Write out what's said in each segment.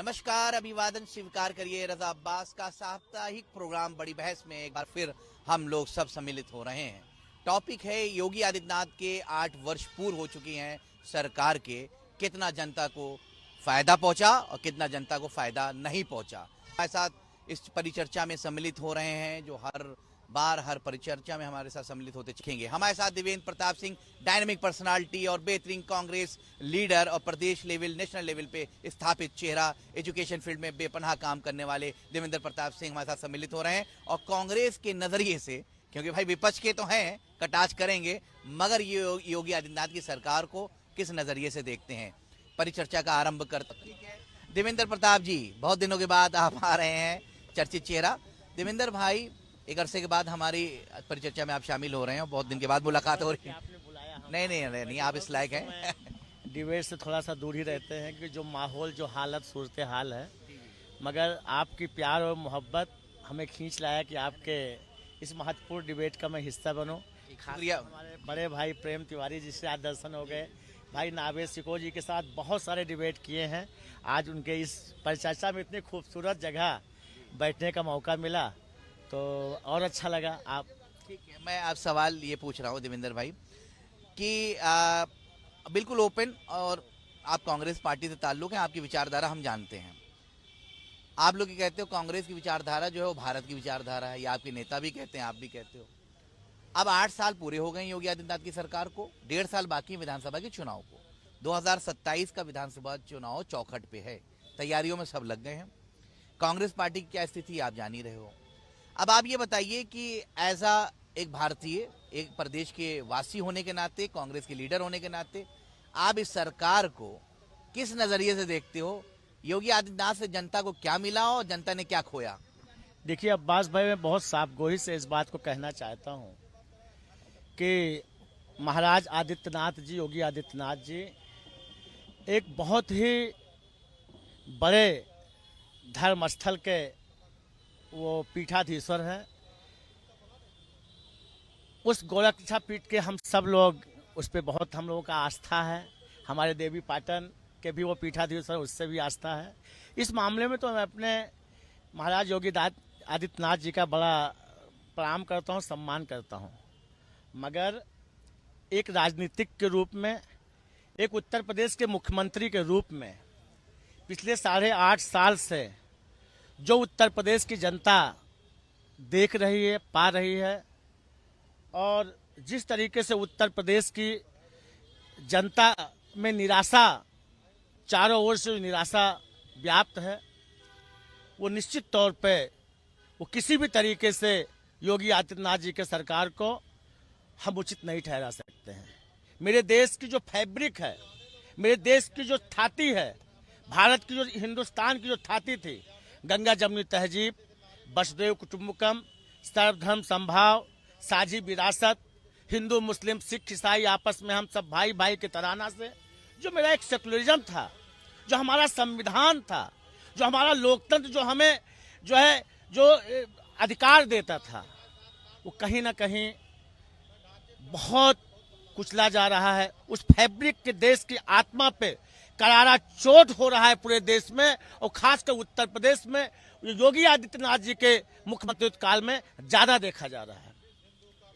नमस्कार, अभिवादन स्वीकार करिए। रजा अब्बास का साप्ताहिक प्रोग्राम बड़ी बहस में एक बार फिर हम लोग सब सम्मिलित हो रहे हैं। टॉपिक है योगी आदित्यनाथ के 8 वर्ष पूर्ण हो चुकी हैं सरकार के, कितना जनता को फायदा पहुंचा और कितना जनता को फायदा नहीं पहुंचा। हमारे साथ इस परिचर्चा में सम्मिलित हो रहे हैं, जो हर बार हर परिचर्चा में हमारे साथ सम्मिलित होते दिखेंगे। हमारे साथ देवेंद्र प्रताप सिंह, डायनामिक पर्सनालिटी और बेहतरीन कांग्रेस लीडर और प्रदेश लेवल नेशनल लेवल पे स्थापित चेहरा, एजुकेशन फील्ड में बेपनाह काम करने वाले देवेंद्र प्रताप सिंह हमारे साथ सम्मिलित हो रहे हैं। और कांग्रेस के नजरिए से, क्योंकि भाई विपक्ष के तो हैं, कटाक्ष करेंगे, मगर ये योगी आदित्यनाथ की सरकार को किस नजरिए से देखते हैं, परिचर्चा का आरंभ करते हैं। देवेंद्र प्रताप जी, बहुत दिनों के बाद आप आ रहे हैं, चर्चित चेहरा। देवेंद्र भाई, एक अरसे के बाद हमारी परिचर्चा में आप शामिल हो रहे हैं, बहुत दिन के बाद मुलाकात हो रही है। आपने बुलाया नहीं, आप इस लायक हैं। डिबेट से थोड़ा सा दूर ही रहते हैं कि जो माहौल, जो हालत, सूरत हाल है, मगर आपकी प्यार और मोहब्बत हमें खींच लाया कि आपके इस महत्वपूर्ण डिबेट का मैं हिस्सा बनूं। शुक्रिया। हमारे बड़े भाई प्रेम तिवारी जी से आज दर्शन हो गए, भाई नावेद सिको जी के साथ बहुत सारे डिबेट किए हैं। आज उनके इस परिचर्चा में इतनी खूबसूरत जगह बैठने का मौका मिला तो और अच्छा लगा। आप ठीक है, मैं आप सवाल ये पूछ रहा हूँ देवेंद्र भाई कि बिल्कुल ओपन, और आप कांग्रेस पार्टी से ताल्लुक है, आपकी विचारधारा हम जानते हैं। आप लोग कहते हो कांग्रेस की विचारधारा जो है वो भारत की विचारधारा है, ये आपके नेता भी कहते हैं, आप भी कहते हो। अब 8 साल पूरे हो गए योगी आदित्यनाथ की सरकार को, 1.5 साल बाकी है विधानसभा के चुनाव को। 2027 का विधानसभा चुनाव चौखट पे है, तैयारियों में सब लग गए हैं। कांग्रेस पार्टी की क्या स्थिति आप जान ही रहे हो। अब आप ये बताइए कि एज एक भारतीय, एक प्रदेश के वासी होने के नाते, कांग्रेस के लीडर होने के नाते, आप इस सरकार को किस नजरिए से देखते हो? योगी आदित्यनाथ से जनता को क्या मिला और जनता ने क्या खोया? देखिए अब्बास भाई, मैं बहुत साफगोई से इस बात को कहना चाहता हूं कि महाराज आदित्यनाथ जी, योगी आदित्यनाथ जी एक बहुत ही बड़े धर्मस्थल के वो पीठाधीश्वर हैं। उस गोरक्षा पीठ के हम सब लोग, उस पर बहुत हम लोगों का आस्था है। हमारे देवी पाटन के भी वो पीठाधीश्वर, उससे भी आस्था है। इस मामले में तो मैं अपने महाराज योगी आदित्यनाथ जी का बड़ा प्रणाम करता हूँ, सम्मान करता हूँ। मगर एक राजनीतिक के रूप में, एक उत्तर प्रदेश के मुख्यमंत्री के रूप में पिछले 8.5 साल से जो उत्तर प्रदेश की जनता देख रही है, पा रही है, और जिस तरीके से उत्तर प्रदेश की जनता में निराशा, चारों ओर से निराशा व्याप्त है, वो निश्चित तौर पे वो किसी भी तरीके से योगी आदित्यनाथ जी के सरकार को हम उचित नहीं ठहरा सकते हैं। मेरे देश की जो फैब्रिक है, मेरे देश की जो छाती है, भारत की जो, हिंदुस्तान की जो छाती थी, गंगा जमुनी तहजीब, वसुधैव कुटुंबकम, सर्वधर्म संभाव, साझी विरासत, हिंदू मुस्लिम सिख ईसाई आपस में हम सब भाई भाई के तराना से, जो मेरा एक सेकुलरिज्म था, जो हमारा संविधान था, जो हमारा लोकतंत्र, जो हमें जो है जो अधिकार देता था, वो कहीं ना कहीं बहुत कुचला जा रहा है। उस फैब्रिक के देश की आत्मा पे करारा चोट हो रहा है पूरे देश में, और खासकर उत्तर प्रदेश में योगी आदित्यनाथ जी के मुख्यमंत्री काल में ज्यादा देखा जा रहा है।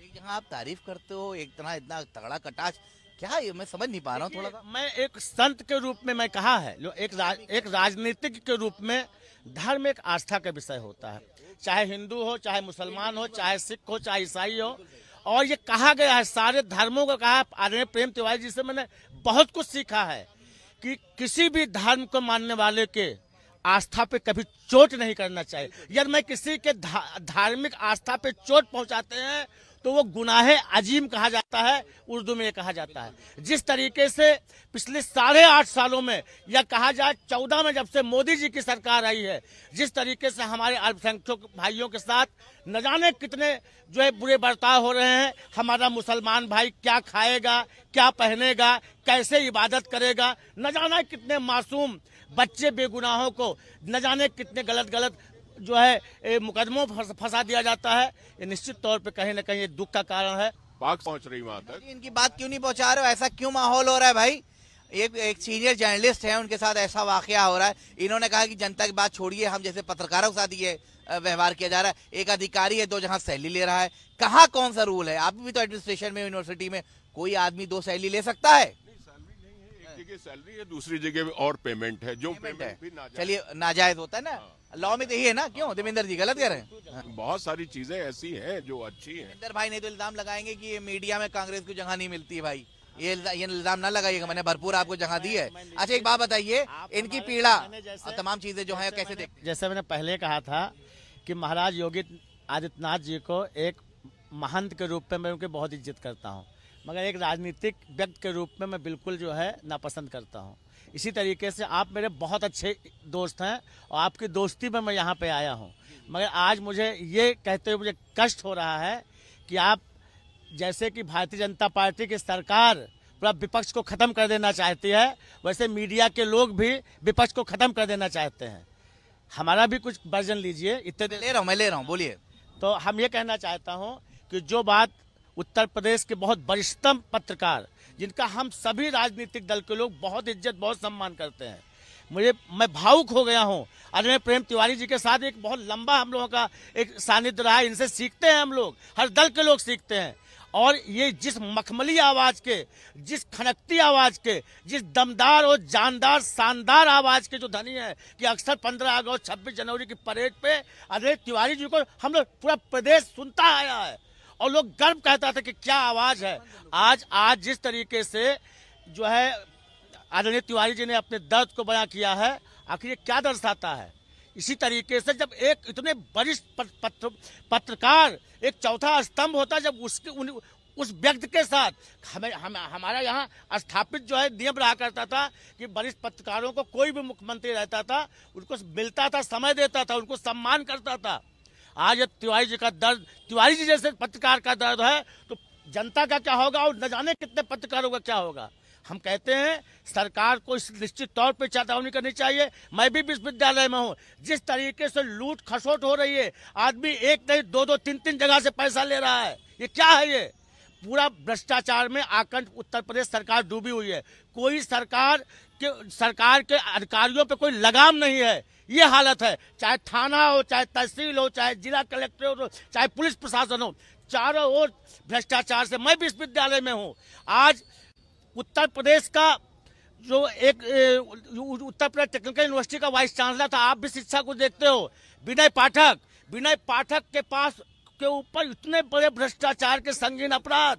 एक जहां आप तारीफ करते हो, एक तरह इतना तगड़ा कटाक्ष, क्या ये मैं समझ नहीं पा रहा हूँ थोड़ा सा। मैं एक संत के रूप में मैं कहा है, एक राजनीतिक के रूप में धर्म एक आस्था का विषय होता है, चाहे हिंदू हो, चाहे मुसलमान हो, चाहे सिख हो, चाहे ईसाई हो। और ये कहा गया है, सारे धर्मों का कहा है। आदरणीय प्रेम तिवारी जी से मैंने बहुत कुछ सीखा है कि किसी भी धर्म को मानने वाले के आस्था पे कभी चोट नहीं करना चाहिए। यदि मैं किसी के धार्मिक आस्था पे चोट पहुंचाते हैं तो वो गुनाहे अजीम कहा जाता है, उर्दू में ये कहा जाता है। जिस तरीके से पिछले 8.5 सालों में, या कहा जाए 14 में, जब से मोदी जी की सरकार आई है, जिस तरीके से हमारे अल्पसंख्यक भाइयों के साथ न जाने कितने जो है बुरे बर्ताव हो रहे हैं। हमारा मुसलमान भाई क्या खाएगा, क्या पहनेगा, कैसे इबादत करेगा, न जाने कितने मासूम बच्चे बेगुनाहों को न जाने कितने गलत जो है मुकदमों फंसा दिया जाता है। ये निश्चित तौर पे कहीं न कहीं ये दुख का कारण है। पाक पहुंच रही वहां तक। इनकी बात क्यों नहीं पहुंचा रहे हो? ऐसा क्यों माहौल हो रहा है भाई? एक सीनियर जर्नलिस्ट है, उनके साथ ऐसा वाकया हो रहा है। इन्होंने कहा कि जनता की बात छोड़िए, हम जैसे पत्रकारों के साथ ये व्यवहार किया जा रहा है। एक अधिकारी है, 2 जगह सैलरी ले रहा है। कहाँ कौन सा रूल है? आप भी तो एडमिनिस्ट्रेशन में, यूनिवर्सिटी में, कोई आदमी 2 सैलरी ले सकता है? जगह सैलरी है, दूसरी जगह और पेमेंट है, जो पेमेंट भी नाजायज। चलिए, नाजायज होता है ना, लॉ में तो यही है ना। क्यों देवेंद्र जी गलत कह रहे हैं? बहुत सारी चीजें ऐसी हैं जो अच्छी हैं। देवेंद्र भाई नहीं तो इल्जाम लगाएंगे कि ये मीडिया में कांग्रेस को जगह नहीं मिलती है। भाई ये इल्जाम ना लगाइएगा, मैंने भरपूर आपको जगह दी है। अच्छा, एक बात बताइए, इनकी पीड़ा और तमाम चीजें जो है कैसे देखते हैं? जैसे मैंने पहले कहा था कि महाराज योगी आदित्यनाथ जी को एक महंत के रूप में मैं उनकी बहुत इज्जत करता हूँ, मगर एक राजनीतिक व्यक्ति के रूप में मैं बिल्कुल जो है नापसंद करता हूँ। इसी तरीके से आप मेरे बहुत अच्छे दोस्त हैं और आपकी दोस्ती में मैं यहाँ पे आया हूँ, मगर आज मुझे ये कहते हुए मुझे कष्ट हो रहा है कि आप जैसे कि भारतीय जनता पार्टी की सरकार पूरा विपक्ष को खत्म कर देना चाहती है, वैसे मीडिया के लोग भी विपक्ष को खत्म कर देना चाहते हैं। हमारा भी कुछ वर्जन लीजिए। इतने मैं ले रहा हूँ, बोलिए। तो हम ये कहना चाहता हूँ कि जो बात उत्तर प्रदेश के बहुत वरिष्ठतम पत्रकार, जिनका हम सभी राजनीतिक दल के लोग बहुत इज्जत बहुत सम्मान करते हैं, मैं भावुक हो गया हूँ। आदरणीय प्रेम तिवारी जी के साथ एक बहुत लंबा हम लोगों का एक सानिध्य रहा है। इनसे सीखते हैं हम लोग, हर दल के लोग सीखते हैं। और ये जिस मखमली आवाज के, जिस खनकती आवाज के, जिस दमदार और जानदार शानदार आवाज के जो धनी है कि अक्सर 15 अगस्त 26 जनवरी की परेड पे आदरणीय तिवारी जी को हम लोग पूरा प्रदेश सुनता आया है और लोग गर्व कहता था कि क्या आवाज है। आज जिस तरीके से जो है आदरणीय तिवारी जी ने अपने दर्द को बयां किया है, आखिर ये क्या दर्शाता है? इसी तरीके से जब एक इतने वरिष्ठ पत्रकार एक चौथा स्तंभ होता है, जब उस व्यक्ति के साथ हमारा यहाँ स्थापित जो है नियम रहा करता था कि वरिष्ठ पत्रकारों को कोई भी मुख्यमंत्री रहता था उनको मिलता था, समय देता था, उनको सम्मान करता था। आज ये तिवारी जी का दर्द, तिवारी जी जैसे पत्रकार का दर्द है तो जनता का क्या होगा और न जाने कितने पत्रकारों का क्या होगा। हम कहते हैं सरकार को इस निश्चित तौर पे चेतावनी करनी चाहिए। मैं भी विश्वविद्यालय में हूँ, जिस तरीके से लूट खसोट हो रही है, आदमी एक नहीं 2-2 3-3 जगह से पैसा ले रहा है, ये क्या है? ये पूरा भ्रष्टाचार में आकंठ उत्तर प्रदेश सरकार डूबी हुई है। कोई सरकार के अधिकारियों पे कोई लगाम नहीं है, ये हालत है। चाहे थाना हो, चाहे तहसील हो, चाहे जिला कलेक्टर हो, चाहे पुलिस प्रशासन हो, चारों ओर भ्रष्टाचार से। मैं विश्वविद्यालय में हूँ। आज उत्तर प्रदेश का जो एक उत्तर प्रदेश टेक्निकल यूनिवर्सिटी का वाइस चांसलर था, आप भी शिक्षा को देखते हो, विनय पाठक के पास के ऊपर इतने बड़े भ्रष्टाचार के संगीन अपराध।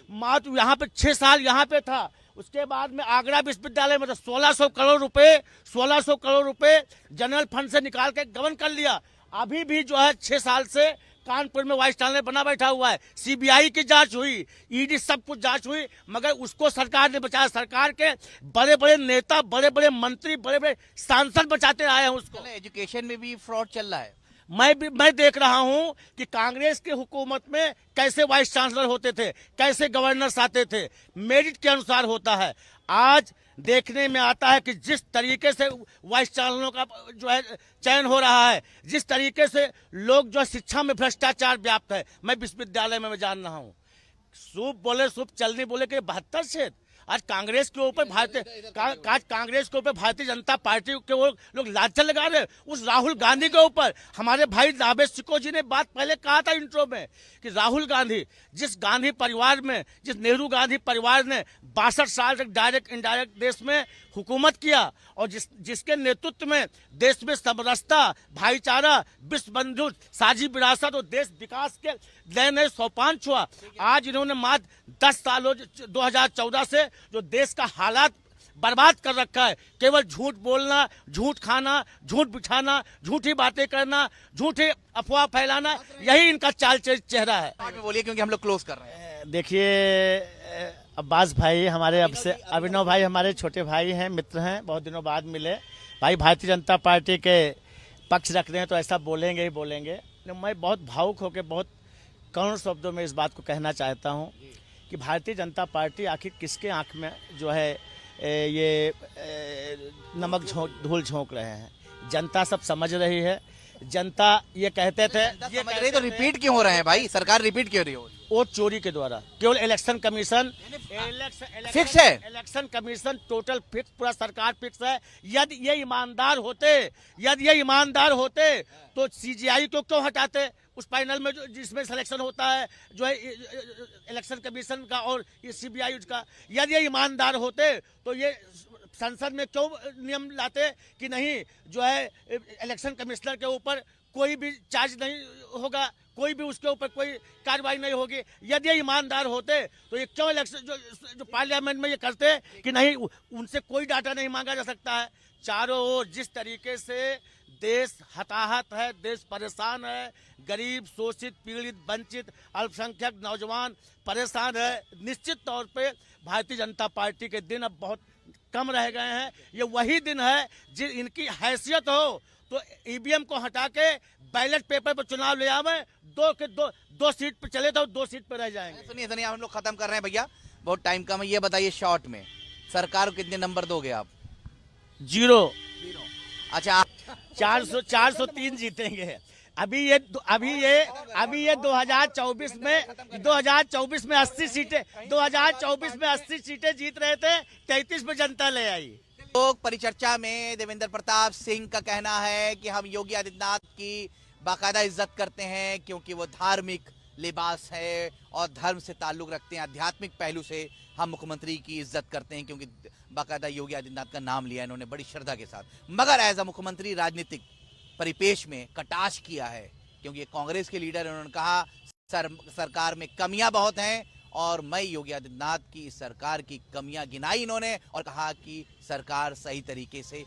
मात्र यहाँ पे 6 साल यहाँ पे था, उसके बाद में आगरा विश्वविद्यालय में 1600 करोड़ रुपए जनरल फंड से निकाल के गबन कर लिया। अभी भी जो है 6 साल से कानपुर में वाइस चांसलर बना बैठा हुआ है। सीबीआई की जांच हुई, ईडी सब कुछ जांच हुई, मगर उसको सरकार ने बचाया। सरकार के बड़े बड़े नेता, बड़े बड़े मंत्री, बड़े बड़े सांसद बचाते आए हैं उसको। एजुकेशन में भी फ्रॉड चल रहा है। मैं देख रहा हूं कि कांग्रेस की हुकूमत में कैसे वाइस चांसलर होते थे, कैसे गवर्नर्स आते थे, मेरिट के अनुसार होता है। आज देखने में आता है कि जिस तरीके से वाइस चांसलरों का जो है चयन हो रहा है, जिस तरीके से लोग जो शिक्षा में भ्रष्टाचार व्याप्त है, मैं विश्वविद्यालय में मैं जान रहा हूँ। सूप बोले सूप, चलनी बोले कि 72 क्षेत्र। आज कांग्रेस के ऊपर भारतीय जनता पार्टी के लोग लांछन लगा रहे। उस राहुल गांधी के ऊपर हमारे भाई नावेद सिको जी ने बात पहले कहा था इंट्रो में कि राहुल गांधी, जिस गांधी परिवार में, जिस नेहरू गांधी परिवार ने 62 साल तक डायरेक्ट इनडायरेक्ट देश में हुकूमत किया और जिसके नेतृत्व में देश में समरसता, भाईचारा, विश्व बंधु, साझी विरासत और देश विकास के नए नए सोपान छुआ। आज इन्होंने मात्र 10 सालों 2014 से जो देश का हालात बर्बाद कर रखा है, केवल झूठ बोलना, झूठ खाना, झूठ बिछाना, झूठी बातें करना, झूठे अफवाह फैलाना, यही इनका चाल चेहरा है। बोलिए क्योंकि हम लोग क्लोज कर रहे हैं। देखिए अब्बास भाई हमारे, अब से अभिनव भाई हमारे छोटे भाई हैं, मित्र हैं, बहुत दिनों बाद मिले। भाई भारतीय जनता पार्टी के पक्ष रख रहे हैं तो ऐसा बोलेंगे ही बोलेंगे। मैं बहुत भावुक होकर बहुत करुण शब्दों में इस बात को कहना चाहता हूं कि भारतीय जनता पार्टी आखिर किसके आंख में जो है ये नमक धूल झोंक रहे हैं। जनता सब समझ रही है। जनता ये कहते थे, ये तो रिपीट क्यों हो रहे हैं भाई? सरकार रिपीट क्यों रही हो? वोट चोरी के द्वारा। केवल इलेक्शन कमीशन फिक्स है। इलेक्शन कमीशन टोटल फिक्स, पूरा सरकार फिक्स है। यदि ये ईमानदार होते तो सीजीआई को क्यों हटाते उस पैनल में जिसमें सिलेक्शन होता है, जो है इलेक्शन कमीशन का और ये सीबीआई का। यदि ये ईमानदार होते तो ये संसद में क्यों नियम लाते कि नहीं जो है इलेक्शन कमिश्नर के ऊपर कोई भी चार्ज नहीं होगा, कोई भी उसके ऊपर कोई कार्रवाई नहीं होगी। यदि ये ईमानदार होते तो ये क्यों इलेक्शन जो पार्लियामेंट में ये करते कि नहीं उनसे कोई डाटा नहीं मांगा जा सकता है। चारों ओर जिस तरीके से देश हताहत है, देश परेशान है, गरीब, शोषित, पीड़ित, वंचित, अल्पसंख्यक, नौजवान परेशान है। निश्चित तौर पे भारतीय जनता पार्टी के दिन अब बहुत कम रह गए हैं। ये वही दिन है जिन इनकी हैसियत हो तो ईवीएम को हटा के बैलेट पेपर पर चुनाव ले आवे, दो सीट पे चले तो 2 सीट पे रह जाएंगे। सुनिए हम लोग खत्म कर रहे हैं भैया, बहुत टाइम कम है। ये बताइए शॉर्ट में सरकार को कितने नंबर दोगे आप? 0। अच्छा 403 जीतेंगे। अभी ये 2024 में 80 सीटें 2024 में 80 सीटें जीत रहे थे, 33 में जनता ले आई। लोक परिचर्चा में देवेंद्र प्रताप सिंह का कहना है कि हम योगी आदित्यनाथ की बाकायदा इज्जत करते हैं क्योंकि वो धार्मिक लिबास है और धर्म से ताल्लुक रखते हैं, आध्यात्मिक पहलू से हम मुख्यमंत्री की इज्जत करते हैं क्योंकि बाकायदा योगी आदित्यनाथ का नाम लिया इन्होंने बड़ी श्रद्धा के साथ। मगर एज अ मुख्यमंत्री राजनीतिक परिपेश में कटाक्ष किया है क्योंकि ये कांग्रेस के लीडर, उन्होंने कहा सरकार में कमियां बहुत हैं और मैं योगी आदित्यनाथ की इस सरकार की कमियां गिनाई इन्होंने और कहा कि सरकार सही तरीके से